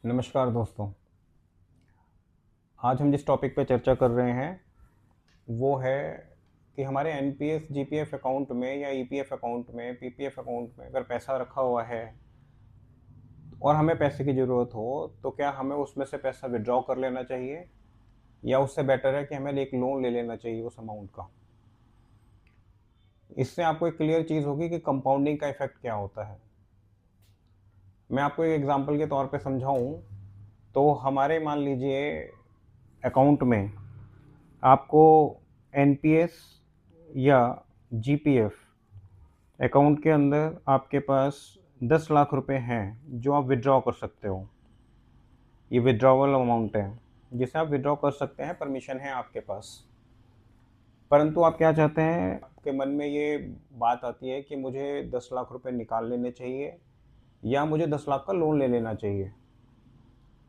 नमस्कार दोस्तों। आज हम जिस टॉपिक पर चर्चा कर रहे हैं वो है कि हमारे एनपीएस जीपीएफ अकाउंट में या ईपीएफ अकाउंट में पीपीएफ अकाउंट में अगर पैसा रखा हुआ है और हमें पैसे की ज़रूरत हो तो क्या हमें उसमें से पैसा विड्रॉ कर लेना चाहिए या उससे बेटर है कि हमें एक लोन ले लेना चाहिए उस अमाउंट का। इससे आपको एक क्लियर चीज़ होगी कि कंपाउंडिंग का इफेक्ट क्या होता है। मैं आपको एक एग्जांपल के तौर पे समझाऊं तो हमारे मान लीजिए अकाउंट में आपको एनपीएस या जीपीएफ अकाउंट के अंदर आपके पास 10 लाख रुपए हैं जो आप विड्रॉ कर सकते हो। ये विड्रॉवल अमाउंट है जिसे आप विड्रॉ कर सकते हैं, परमिशन है आपके पास। परंतु आप क्या चाहते हैं, आपके मन में ये बात आती है कि मुझे 10 लाख रुपए निकाल लेने चाहिए या मुझे 10 लाख का लोन ले लेना चाहिए।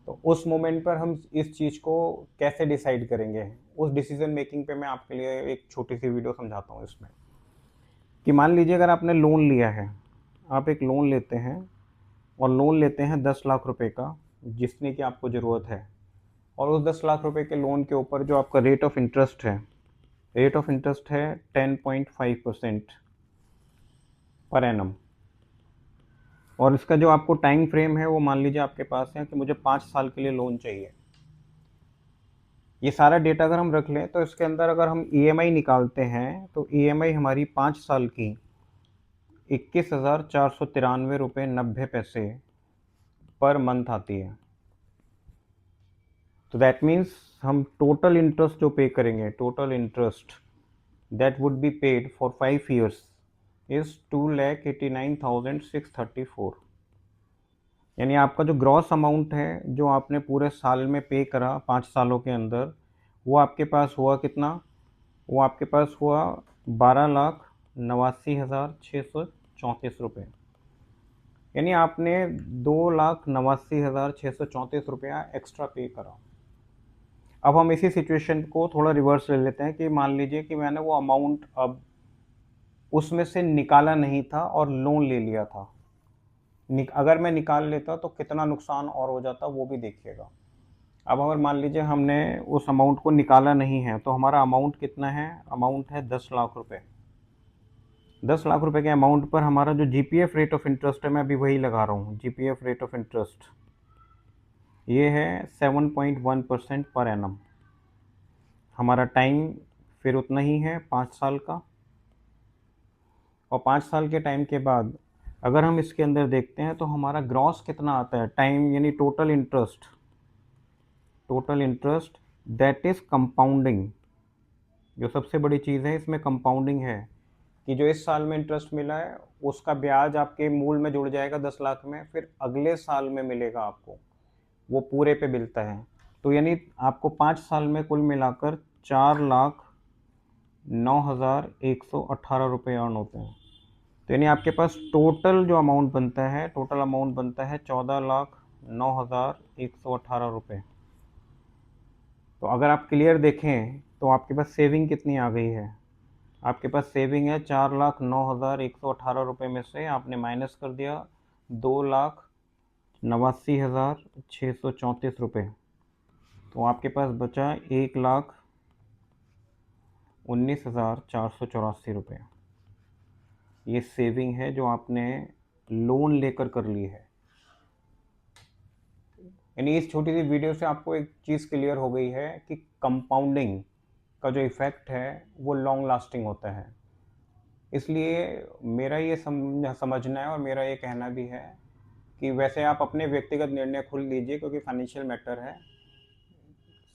तो उस मोमेंट पर हम इस चीज़ को कैसे डिसाइड करेंगे, उस डिसीजन मेकिंग पे मैं आपके लिए एक छोटी सी वीडियो समझाता हूँ इसमें। कि मान लीजिए अगर आपने लोन लिया है, आप एक लोन लेते हैं और लोन लेते हैं 10 लाख रुपए का जिसने की आपको ज़रूरत है, और उस 10 लाख रुपए के लोन के ऊपर जो आपका रेट ऑफ इंटरेस्ट है 10.5% पर एनम। और इसका जो आपको टाइम फ्रेम है वो मान लीजिए आपके पास है कि मुझे 5 साल के लिए लोन चाहिए। ये सारा डेटा अगर हम रख लें तो इसके अंदर अगर हम ईएमआई निकालते हैं तो ईएमआई हमारी 5 साल की 21,493 रुपये 90 पैसे पर मंथ आती है। तो दैट मीन्स हम टोटल इंटरेस्ट जो पे करेंगे, total interest that would be paid for 5 years is 2,89,634। यानी आपका जो ग्रॉस अमाउंट है जो आपने पूरे साल में पे करा 5 सालों के अंदर, वो आपके पास हुआ कितना? वो आपके पास हुआ 12,89,634 रुपये। यानी आपने 2,89,634 रुपया एक्स्ट्रा पे करा। अब हम इसी सिचुएशन को थोड़ा रिवर्स ले लेते हैं कि मान लीजिए कि मैंने वो अमाउंट अब उसमें से निकाला नहीं था और लोन ले लिया था। अगर मैं निकाल लेता तो कितना नुकसान और हो जाता वो भी देखिएगा। अब अगर मान लीजिए हमने उस अमाउंट को निकाला नहीं है तो हमारा अमाउंट कितना है? अमाउंट है 10 लाख रुपए। 10 लाख रुपए के अमाउंट पर हमारा जो जीपीएफ रेट ऑफ इंटरेस्ट है, मैं अभी वही लगा रहा हूँ, जीपीएफ रेट ऑफ इंटरेस्ट ये है 7.1% पर एनम। हमारा टाइम फिर उतना ही है 5 साल का। और 5 साल के टाइम के बाद अगर हम इसके अंदर देखते हैं तो हमारा ग्रॉस कितना आता है टाइम, यानी total interest that is compounding. जो सबसे बड़ी चीज़ है इसमें कंपाउंडिंग है कि जो इस साल में इंटरेस्ट मिला है उसका ब्याज आपके मूल में जुड़ जाएगा 10 लाख में, फिर अगले साल में मिलेगा आपको, वो पूरे पे मिलता है। तो यानी आपको 5 साल में कुल मिलाकर 4,09,118 रुपये अर्न होते हैं। तो यानी आपके पास टोटल अमाउंट बनता है 14,09,118 रुपये। तो अगर आप क्लियर देखें तो आपके पास सेविंग कितनी आ गई है? आपके पास सेविंग है 4,09,118 रुपये में से आपने माइनस कर दिया 2,89,634 रुपये। तो आपके पास बचा 1,19,484 रुपये। ये सेविंग है जो आपने लोन लेकर कर ली है। यानी इस छोटी सी वीडियो से आपको एक चीज़ क्लियर हो गई है कि कंपाउंडिंग का जो इफ़ेक्ट है वो लॉन्ग लास्टिंग होता है। इसलिए मेरा ये समझना है और मेरा ये कहना भी है कि वैसे आप अपने व्यक्तिगत निर्णय खुद लीजिए क्योंकि फाइनेंशियल मैटर है।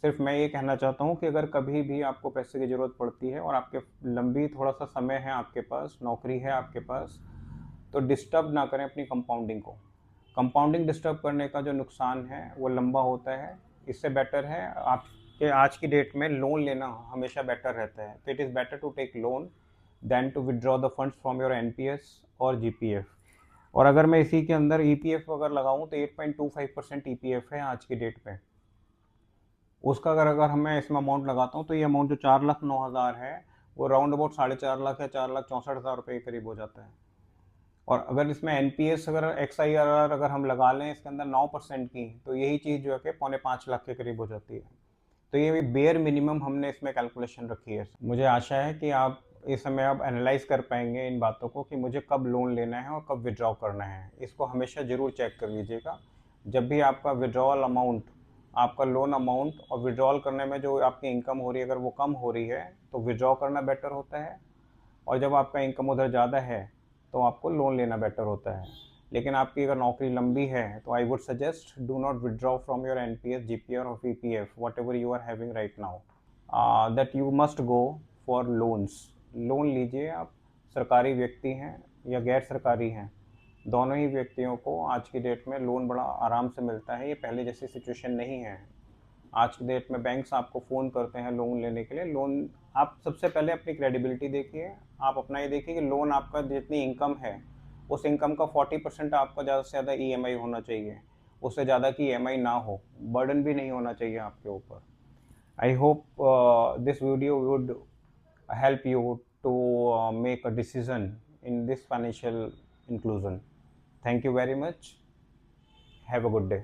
सिर्फ मैं ये कहना चाहता हूँ कि अगर कभी भी आपको पैसे की ज़रूरत पड़ती है और आपके लंबी थोड़ा सा समय है, आपके पास नौकरी है आपके पास, तो डिस्टर्ब ना करें अपनी कंपाउंडिंग को। कंपाउंडिंग डिस्टर्ब करने का जो नुकसान है वो लंबा होता है। इससे बेटर है आपके आज की डेट में लोन लेना हमेशा बेटर रहता है। तो it is better to take loan than to withdraw the funds from your NPS और जीपीएफ। और अगर मैं इसी के अंदर ईपीएफ अगर लगाऊं तो 8.25% ईपीएफ है आज की डेट पे। उसका अगर मैं इसमें अमाउंट लगाता हूँ तो ये अमाउंट जो 4,09,000 है वो राउंड अबाउट 4.5 लाख या 4,64,000 रुपये के करीब हो जाता है। और अगर इसमें एनपीएस अगर एक्सआईआरआर अगर हम लगा लें इसके अंदर 9% की, तो यही चीज़ जो है कि 4.25 लाख के करीब हो जाती है। तो ये बेयर मिनिमम हमने इसमें कैलकुलेशन रखी है। मुझे आशा है कि आप इस समय अब एनालाइज कर पाएंगे इन बातों को कि मुझे कब लोन लेना है और कब विड्रॉ करना है। इसको हमेशा ज़रूर चेक कर लीजिएगा। जब भी आपका विड्रॉल अमाउंट, आपका लोन अमाउंट और विड्रॉल करने में जो आपकी इनकम हो रही है अगर वो कम हो रही है तो विड्रॉ करना बेटर होता है, और जब आपका इनकम उधर ज़्यादा है तो आपको लोन लेना बेटर होता है। लेकिन आपकी अगर नौकरी लंबी है तो I would suggest do not withdraw from your NPS, GPR और PPF whatever you are having right now, that you must go for loans. Loan लीजिए आप, सरकारी व्यक्ति हैं या गैर सरकारी हैं, दोनों ही व्यक्तियों को आज की डेट में लोन बड़ा आराम से मिलता है। ये पहले जैसी सिचुएशन नहीं है। आज की डेट में बैंक्स आपको फ़ोन करते हैं लोन लेने के लिए। लोन आप सबसे पहले अपनी क्रेडिबिलिटी देखिए। आप अपना ये देखिए कि लोन आपका जितनी इनकम है उस इनकम का 40% आपका ज़्यादा से ज़्यादा ईएमआई होना चाहिए, उससे ज़्यादा की ईएमआई ना हो, बर्डन भी नहीं होना चाहिए आपके ऊपर। I hope this video would help you to make a decision in this financial inclusion. Thank you very much. Have a good day.